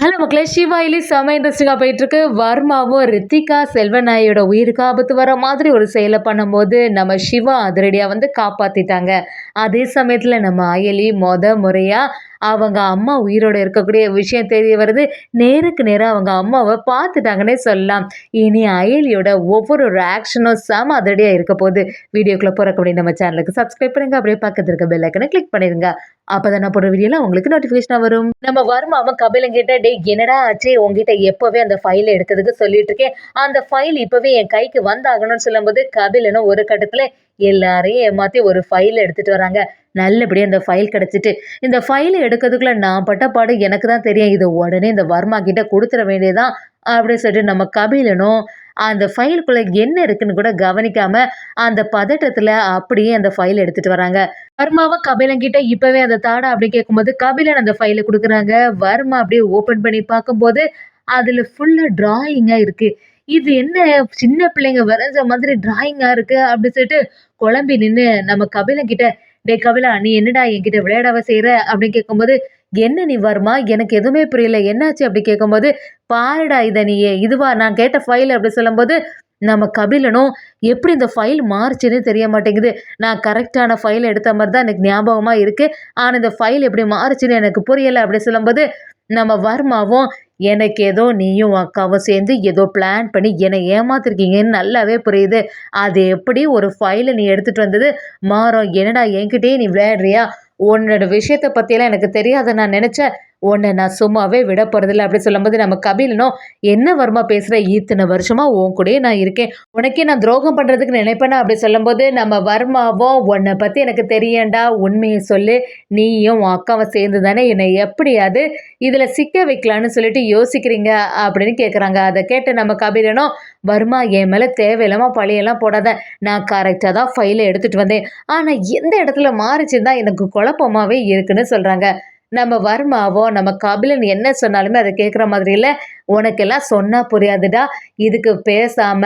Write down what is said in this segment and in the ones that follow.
Hello மக்களே, சிவாயிலி செம இன்ட்ரெஸ்டிங்கா போயிட்டுருக்கு. வர்மாவும் ரித்திகா செல்வநாயோட உயிருக்கு ஆபத்து வர மாதிரி ஒரு செயலை பண்ணும்போது நம்ம சிவா அதிரடியா காப்பாத்திட்டாங்க. அதே சமயத்துல நம்ம அயலி முறையா அவங்க அம்மா உயிரோட இருக்கக்கூடிய விஷயம் தெரிய வருது. நேருக்கு நேரா அவங்க அம்மாவை பார்த்துட்டாங்கன்னே சொல்லலாம். இனி அயலியோட ஒவ்வொரு ஒரு ஆக்ஷனும் செம அதிரடியா இருக்க போகுது. வீடியோக்குள்ள போறக்கு முன்னாடி நம்ம சேனலுக்கு சப்ஸ்கிரைப் பண்ணுங்க. அப்படியே பக்கத்துல இருக்க பெல் ஐக்கனை கிளிக் பண்ணிருங்க. அப்பதான் நான் போடுற வீடியோல உங்களுக்கு நோட்டிபிகேஷன் வரும். நம்ம வர்மாவும் கபிலன் கிட்ட, டே என்னடா ஆச்சு, உங்ககிட்ட எப்பவே அந்த ஃபைலை எடுக்கிறதுக்கு சொல்லிட்டு இருக்கேன், அந்த ஃபைல் இப்பவே என் கைக்கு வந்தாகணும்னு சொல்லும்போது கபிலனும் ஒரு கட்டத்துல எல்லாரையும் ஏமாத்தி ஒரு ஃபைல் எடுத்துட்டு வராங்க. நல்லபடியா அந்த ஃபைல் கிடைச்சிட்டு, இந்த ஃபைலை எடுக்கிறதுக்குள்ள நான் பட்ட பாடு எனக்கு தான் தெரியும். இது உடனே இந்த வர்மா கிட்ட கொடுத்துட வேண்டியதான் அப்படின்னு சொல்லிட்டு நம்ம கபிலனும் அந்த ஃபைலுக்குள்ள என்ன இருக்குன்னு கூட கவனிக்காம அந்த பதட்டத்துல அப்படியே அந்த ஃபைல் எடுத்துட்டு வராங்க. வர்மாவை கபிலன் கிட்ட இப்பவே அந்த தாடா அப்படி கேட்கும்போது கபிலன் அந்த ஃபைலை கொடுக்குறாங்க. வர்மா அப்படியே ஓபன் பண்ணி பார்க்கும்போது அதுல ஃபுல்லா டிராயிங்கா இருக்கு. இது என்ன, சின்ன பிள்ளைங்க வரைஞ்ச மாதிரி டிராயிங்கா இருக்கு அப்படி சொல்லிட்டு குழம்பி நின்று நம்ம கபிலன் கிட்ட, டே கபிலா, நீ என்னடா என்கிட்ட விளையாடாவ செய்யற அப்படின்னு கேட்கும்போது, என்ன நீ வர்மா, எனக்கு எதுவுமே புரியல, என்னாச்சு அப்படி கேட்கும்போது, பாருடா இதை நீயே, இதுவா நான் கேட்ட ஃபைல் அப்படி சொல்லும்போது நம்ம கபிலனும், எப்படி இந்த ஃபைல் மாறுச்சுன்னு தெரிய மாட்டேங்குது, நான் கரெக்டான ஃபைல் எடுத்த மாதிரி தான் எனக்கு ஞாபகமா இருக்கு, ஆனால் இந்த ஃபைல் எப்படி மாறுச்சுன்னு எனக்கு புரியலை அப்படி சொல்லும்போது நம்ம வர்மாவும், எனக்கு ஏதோ நீயும் அக்காவும் சேர்ந்து ஏதோ பிளான் பண்ணி என்னை ஏமாத்திருக்கீங்கன்னு நல்லாவே புரியுது. அது எப்படி ஒரு ஃபைலை நீ எடுத்துட்டு வந்தது மாறும், என்னடா என்கிட்டயே நீ விளையாடுறியா, உன்னோட விஷயத்த பற்றியெல்லாம் எனக்கு தெரியாத நான் நினச்சேன், உன்னை நான் சும்மாவே விட போகிறதில்ல அப்படி சொல்லும்போது நம்ம கபிலனும், என்ன வர்மா பேசுகிற, இத்தனை வருஷமா உன் கூடயே நான் இருக்கேன், உனக்கே நான் துரோகம் பண்ணுறதுக்கு நினைப்பேனா அப்படி சொல்லும்போது நம்ம வர்மாவும், உன்னை பற்றி எனக்கு தெரியண்டா, உண்மையை சொல்லு, நீயும் உன் அக்காவும் சேர்ந்து தானே என்னை எப்படியாவது இதில் சிக்க வைக்கலான்னு சொல்லிட்டு யோசிக்கிறீங்க அப்படின்னு கேட்குறாங்க. அதை கேட்டு நம்ம கபிலனும், வர்மா என் மேலே தேவையில்லாமல் பழியெல்லாம் போடாத, நான் கரெக்டாக தான் ஃபைலை எடுத்துகிட்டு வந்தேன், ஆனால் எந்த இடத்துல மாறிச்சுன்னு தான் எனக்கு குழப்பமாகவே இருக்குன்னு சொல்கிறாங்க. நம்ம வர்மாவோ நம்ம கபிலன் என்ன சொன்னாலுமே அதை கேட்குற மாதிரி இல்லை, உனக்கெல்லாம் சொன்னா புரியாதுடா, இதுக்கு பேசாம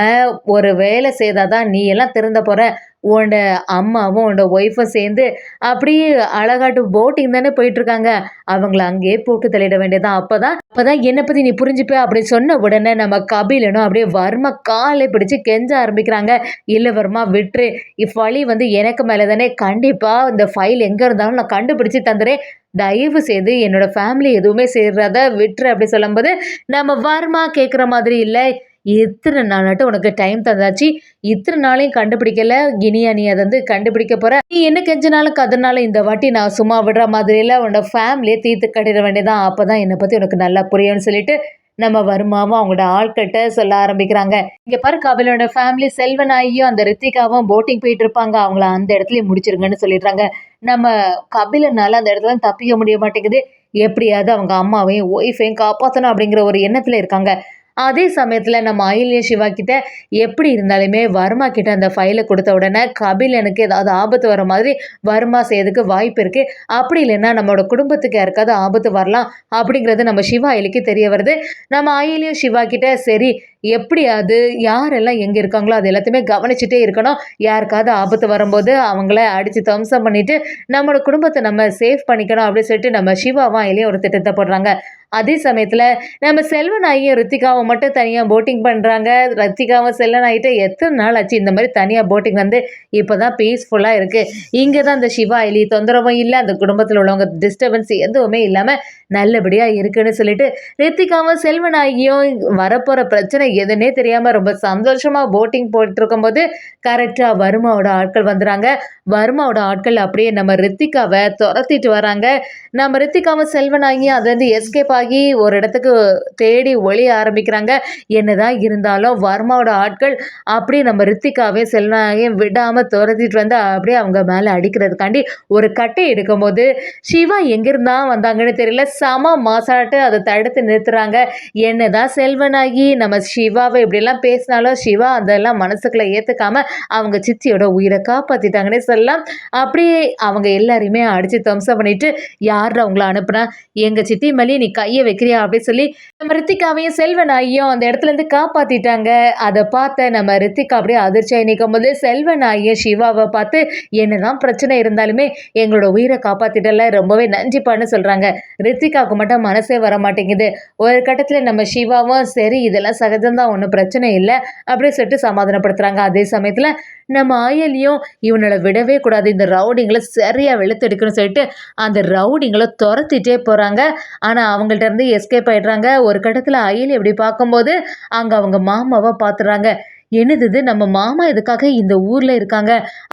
ஒரு வேலை செய்தாதான் நீ எல்லாம் திருந்த போற, உன்னோட அம்மாவும் உன்னோட ஒய்ஃபும் சேர்ந்து அப்படியே அழகாட்டு போட்டிங் தானே போயிட்டு இருக்காங்க, அவங்கள அங்கேயே போட்டு தள்ளிட வேண்டியதான், அப்பதான் அப்பதான் என்னை பத்தி நீ புரிஞ்சுப்ப அப்படின்னு சொன்ன உடனே நம்ம கபிலனும் அப்படியே வர்மா காலை பிடிச்சு கெஞ்ச ஆரம்பிக்கிறாங்க. இல்ல வர்மா விட்டுரு, இவ்வழி எனக்கு மேலே தானே, கண்டிப்பா இந்த ஃபைல் எங்க இருந்தாலும் நான் கண்டுபிடிச்சு தந்துறேன், தயவு செய்து என்னோட ஃபேமிலி எதுவுமே சேர்றத விட்டுரு அப்படி சொல்லும்போது நம்ம வர்மா கேட்குற மாதிரி இல்லை, இத்தனை நாளாட்டும் உனக்கு டைம் தந்தாச்சு, இத்தனை நாளையும் கண்டுபிடிக்கல, இனியா நீ அதை கண்டுபிடிக்க போற, நீ என்ன கெஞ்சனாலும் கதனாலும் இந்த வாட்டி நான் சும்மா விடுற மாதிரி இல்லை, உன்னோட ஃபேமிலியை தீர்த்து கட்டிட வேண்டியதான், அப்பதான் என்னை பத்தி உனக்கு நல்லா புரியும்னு சொல்லிட்டு நம்ம வர்மாவும் அவங்களோட ஆட்கிட்ட சொல்ல ஆரம்பிக்கிறாங்க. இங்க பாரு, கபிலனோட ஃபேமிலி செல்வநாயும் அந்த ரித்திகாவும் போட்டிங் போயிட்டு இருப்பாங்க, அவங்கள அந்த இடத்துலயே முடிச்சிருங்கன்னு சொல்லிடுறாங்க. நம்ம கபிலனால அந்த இடத்துல தப்பிக்க முடிய மாட்டேங்குது, எப்படியாவது அவங்க அம்மாவையும் ஒய்ஃபையும் காப்பாற்றணும் அப்படிங்கிற ஒரு எண்ணத்துல இருக்காங்க. அதே சமயத்துல நம்ம அயல்யா சிவா கிட்ட, எப்படி இருந்தாலுமே வர்மா கிட்ட அந்த ஃபைலை கொடுத்த உடனே கபிலனுக்கு ஏதாவது ஆபத்து வர மாதிரி வர்மா செய்யறதுக்கு வாய்ப்பு இருக்கு, அப்படி இல்லைன்னா நம்மளோட குடும்பத்துக்கு யாருக்காவது ஆபத்து வரலாம் அப்படிங்கிறது நம்ம சிவா அயலிக்கு தெரிய வருது. நம்ம அயலியும் சிவா கிட்ட, சரி எப்படியாவது யாரெல்லாம் எங்கே இருக்காங்களோ அது எல்லாத்தையுமே கவனிச்சுட்டே இருக்கணும், யாருக்காவது ஆபத்து வரும்போது அவங்கள அடித்து தம்சம் பண்ணிட்டு நம்மளோட குடும்பத்தை நம்ம சேஃப் பண்ணிக்கணும் அப்படின்னு சொல்லிட்டு நம்ம சிவாவும் அயலியும் ஒரு திட்டத்தை போடுறாங்க. அதே சமயத்தில் நம்ம செல்வநாயும் ரித்திகாவும் மட்டும் தனியாக போட்டிங் பண்ணுறாங்க. ரித்திகாவும் செல்வநாயிட்ட எத்தனை நாள் ஆச்சு இந்த மாதிரி தனியாக போட்டிங் இப்போ தான் பீஸ்ஃபுல்லாக இருக்குது, இங்கே தான் அந்த சிவா அயலி தொந்தரவும் இல்லை, அந்த குடும்பத்தில் உள்ளவங்க டிஸ்டர்பன்ஸ் எதுவுமே இல்லாமல் நல்லபடியாக இருக்குன்னு சொல்லிட்டு ரித்திகாவும் செல்வநாயகியும் வரப்போகிற பிரச்சனை எதுன்னே தெரியாமல் ரொம்ப சந்தோஷமாக போட்டிங் போயிட்டு இருக்கும்போது கரெக்டாக வர்மாவோட ஆட்கள் வந்துடுறாங்க. வர்மாவோட ஆட்கள் அப்படியே நம்ம ரித்திகாவை துரத்திட்டு வராங்க. நம்ம ரித்திகாவும் செல்வநாயகியும் அதுலேருந்து எஸ்கேப் ஆகி ஒரு இடத்துக்கு தேடி ஒளிய ஆரம்பிக்கிறாங்க. என்னதான் இருந்தாலும் வர்மாவோட ஆட்கள் அப்படியே நம்ம ரித்திகாவையும் செல்வநாயகியும் விடாமல் துரத்திட்டு வந்து அப்படியே அவங்க மேலே அடிக்கிறதுக்காண்டி ஒரு கட்டை எடுக்கும்போது சிவா எங்கிருந்தா வந்தாங்கன்னு தெரியல, சம மாசாட்டு அதை தடுத்து நிறுத்துறாங்க. என்னதான் செல்வனாகி நம்ம சிவாவை இப்படிலாம் பேசினாலும் சிவா அதெல்லாம் மனசுக்குள்ள ஏற்றுக்காம அவங்க சித்தியோட உயிரை காப்பாற்றிட்டாங்கன்னே சொல்லலாம். அப்படியே அவங்க எல்லாரையுமே அடித்து தம்சம் பண்ணிட்டு, யார் அவங்கள அனுப்புனா, எங்கள் சித்தி மேலே நீ கையை வைக்கிறியா அப்படின்னு சொல்லி நம்ம ரித்திகாவையும் செல்வநாயகியும் அந்த இடத்துலேருந்து காப்பாத்திட்டாங்க. அத பார்த்த நம்ம ரித்திகா அப்படியே அதிர்ச்சியாயி நிக்கும்போது, செல்வநாயகியும் சிவாவ பார்த்து, "என்னதான் பிரச்சனை இருந்தாலுமே எங்களோட உயிர காப்பாத்திட்டல்ல, ரொம்பவே நன்றிப்பான்னு" சொல்றாங்க. ரித்திகாவுக்கு மட்டும் மனசே வரமாட்டேங்குது. ஒரு கட்டத்தில நம்ம சிவாவும், "சரி இதெல்லாம் சகஜம் தான், ஒண்ணும் பிரச்சனை இல்ல" அப்படின்னு சொல்லிட்டு சமாதானப்படுத்துறாங்க. அதே சமயத்தில நம்ம ஆயலியும், "இவனோட விடவே கூடாது. இந்த ரவுடிங்கள சரியா வெளுத்தெடுக்கணும்னு" சொல்லிட்டு அந்த ரவுடிங்கள தொரத்திட்டே போறாங்க. ஆனா அவங்கள்ட்ட இருந்து எஸ்கேப் ஆயிடுறாங்க. ஒரு கட்டத்துல அயலி அப்படி பார்க்கும்போது, அங்க அவங்க மாமாவ பார்த்துடுறாங்க. என்னது இது? நம்ம மாமா எதுக்காக இந்த ஊர்ல இருக்காங்க?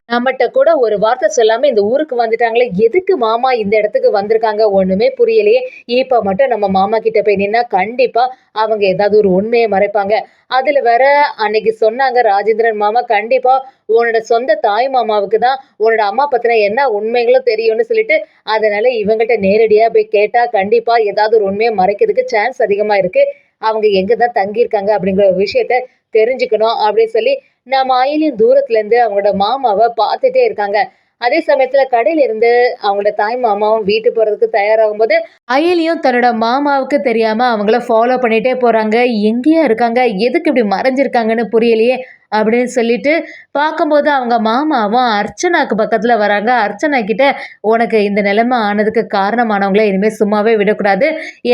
நம்மட்ட கூட ஒரு வார்த்தை சொல்லாம இந்த ஊருக்கு வந்துட்டாங்களே! எதுக்கு மாமா இந்த இடத்துக்கு வந்திருக்காங்க? ஒண்ணுமே புரியலையே! இப்ப மட்டும் நம்ம மாமா கிட்ட போய் நின்னா கண்டிப்பா அவங்க ஏதாவது ஒரு உண்மைய மறைப்பாங்க. அதுல வேற அன்னைக்கு சொன்னாங்க ராஜேந்திரன் மாமா, கண்டிப்பா உன்னோட சொந்த தாய் மாமாவுக்கு தான் உன்னோட அம்மா பத்தின என்ன உண்மைகளும் தெரியும்னு சொல்லிட்டு, அதனால இவங்கள்ட்ட நேரடியா போய் கேட்டா கண்டிப்பா ஏதாவது ஒரு உண்மைய மறைக்கிறதுக்கு சான்ஸ் அதிகமா இருக்கு. அவங்க எங்க தான் தங்கியிருக்காங்க அப்படிங்கிற ஒரு விஷயத்த தெரிஞ்சுக்கணும் அப்படின்னு சொல்லி, நம்ம ஆயிலியும் தூரத்துல இருந்து அவங்களோட மாமாவ பார்த்துட்டே இருக்காங்க. அதே சமயத்துல கடையில இருந்து அவங்களோட தாய் மாமாவும் வீட்டு போறதுக்கு தயாராகும்போது, அயலியும் தன்னோட மாமாவுக்கு தெரியாம அவங்கள ஃபாலோ பண்ணிட்டே போறாங்க. எங்கேயா இருக்காங்க? எதுக்கு இப்படி மறைஞ்சிருக்காங்கன்னு புரியலையே! அப்படின்னு சொல்லிட்டு பார்க்கும்போது அவங்க மாமாவும் அர்ச்சனாக்கு பக்கத்துல வராங்க. அர்ச்சனா கிட்ட, "உனக்கு இந்த நிலைமை ஆனதுக்கு காரணமானவங்கள இனிமே சும்மாவே விடக்கூடாது.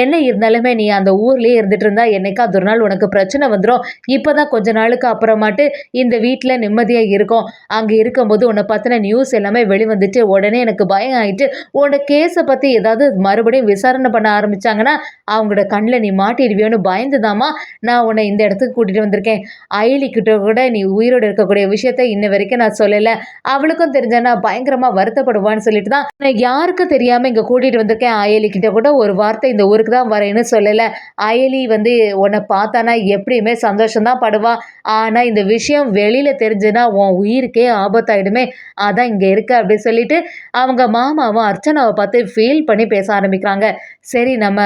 என்ன இருந்தாலுமே நீ அந்த ஊர்லயே இருந்துட்டு இருந்தா என்னைக்காவது ஒரு நாள் உனக்கு பிரச்சனை வந்துரும். இப்பதான் கொஞ்ச நாளுக்கு அப்புறமாட்டு இந்த வீட்ல நிம்மதியா இருக்கோம். அங்க இருக்கும்போது உன்னை பத்தின நியூஸ் எல்லாமே வெளிவந்துட்டு உடனே எனக்கு பயம் ஆயிட்டு, உன்னோட கேஸ பத்தி ஏதாவது மறுபடியும் விசாரணை பண்ண ஆரம்பிச்சாங்கன்னா, அவங்களோட கண்ல நீ மாட்டிடுவியோன்னு பயந்துதாம்மா நான் உன்னை இந்த இடத்துக்கு கூட்டிட்டு வந்திருக்கேன். அயலி கிட்ட கூட நீ உயிரோட இருக்கக்கூடிய விஷயத்த இன்ன வரைக்கும் நான் சொல்லல. அவளுக்கும் தெரிஞ்சா பயங்கரமா வருத்தப்படுவான்னு சொல்லிட்டு தான் நான் யாருக்கும் தெரியாம இங்க கூட்டிட்டு வந்திருக்கேன். அயலி கிட்ட கூட ஒரு வார்த்தை இந்த ஊருக்கு தான் வரேன்னு சொல்லல. அயலி வந்து உன்னை பார்த்தானா எப்படியுமே சந்தோஷம் தான் படுவா. ஆனா இந்த விஷயம் வெளியில தெரிஞ்சுதுன்னா உன் உயிருக்கே ஆபத்தாயிடுமே. அதான் இங்க இருக்க அப்படின்னு சொல்லிட்டு அவங்க மாமாவும் அர்ச்சனாவ பார்த்து ஃபீல் பண்ணி பேச ஆரம்பிக்கிறாங்க. சரி நம்ம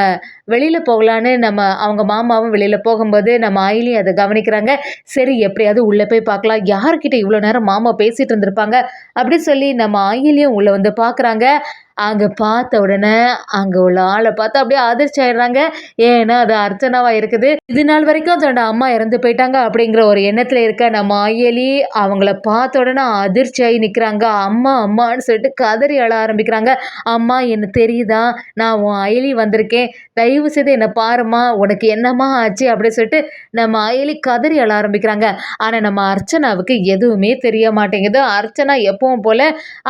வெளியில போகலான்னு அவங்க மாமாவும் வெளியில போகும்போது நம்ம அயலி அத கவனிக்கிறாங்க. சரி எப்படியாவது உள்ள போய் பார்க்கலாம். யார்கிட்ட இவ்வளோ நேரம் மாமா பேசிட்டு இருந்திருப்பாங்க? அப்படின்னு சொல்லி நம்ம அயலியும் உள்ள வந்து பார்க்குறாங்க. அங்க பார்த்த உடனே, அங்க உள்ள ஆள பார்த்து அப்படியே அதிர்ச்சி ஆயிடுறாங்க. ஏன்னா, அது அர்ச்சனாவா இருக்குது. இது நாள் வரைக்கும் தன்னோட அம்மா இறந்து போயிட்டாங்க அப்படிங்கிற ஒரு எண்ணத்துல இருக்க நம்ம அயலி, அவங்கள பார்த்த உடனே அதிர்ச்சியாகி நிக்கிறாங்க. அம்மா, அம்மான்னு சொல்லிட்டு கதறி அழ ஆரம்பிக்கிறாங்க. "அம்மா என்ன தெரியுதா? நான் உன் அயலி வந்திருக்கேன். தயவு செய்து என்ன பாரும்மா. உனக்கு என்னம்மா ஆச்சு?" அப்படின்னு சொல்லிட்டு நம்ம அயலி கதறி அழ ஆரம்பிக்கிறாங்க. ஆனா, நம்ம அர்ச்சனாவுக்கு எதுவுமே தெரிய மாட்டேங்குது. அர்ச்சனா எப்பவும் போல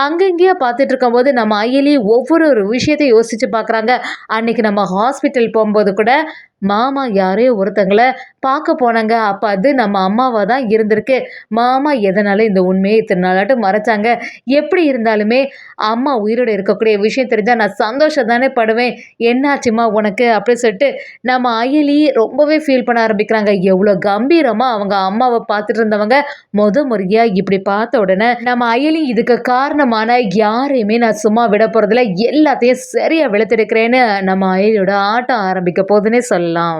அங்க இங்கேயே பார்த்துட்டு இருக்கும்போது நம்ம அயலி ஒவ்வொரு ஒரு விஷயத்த யோசிச்சு பார்க்குறாங்க. அன்னைக்கு நம்ம ஹாஸ்பிட்டல் போம்போது கூட மாமா யாரையோ ஒருத்தங்கள பார்க்க போனாங்க. அப்ப அது நம்ம அம்மாவா தான் இருந்திருக்கு. மாமா எதனால இந்த உண்மைய இத்தன நாளாட்டும் மறைச்சாங்க. எப்படி இருந்தாலுமே அம்மா உயிரோட இருக்கக்கூடிய விஷயம் தெரிஞ்சா நான் சந்தோஷம் தானே படுவேன். என்னாச்சும்மா உனக்கு? அப்படி சொல்லிட்டு நம்ம அயலி ரொம்பவே ஃபீல் பண்ண ஆரம்பிக்கிறாங்க. எவ்வளோ கம்பீரமா அவங்க அம்மாவ பார்த்துட்டு இருந்தவங்க முறையா இப்படி பார்த்த உடனே நம்ம அயலி இதுக்கு காரணமான யாரையுமே நான் சும்மா விட போறதில்ல. எல்லாத்தையும் சரியா வெளுத்தெடுக்கிறேன்னு நம்ம அயலியோட ஆட்டம் ஆரம்பிக்க போதுன்னே சொல்லலாம்.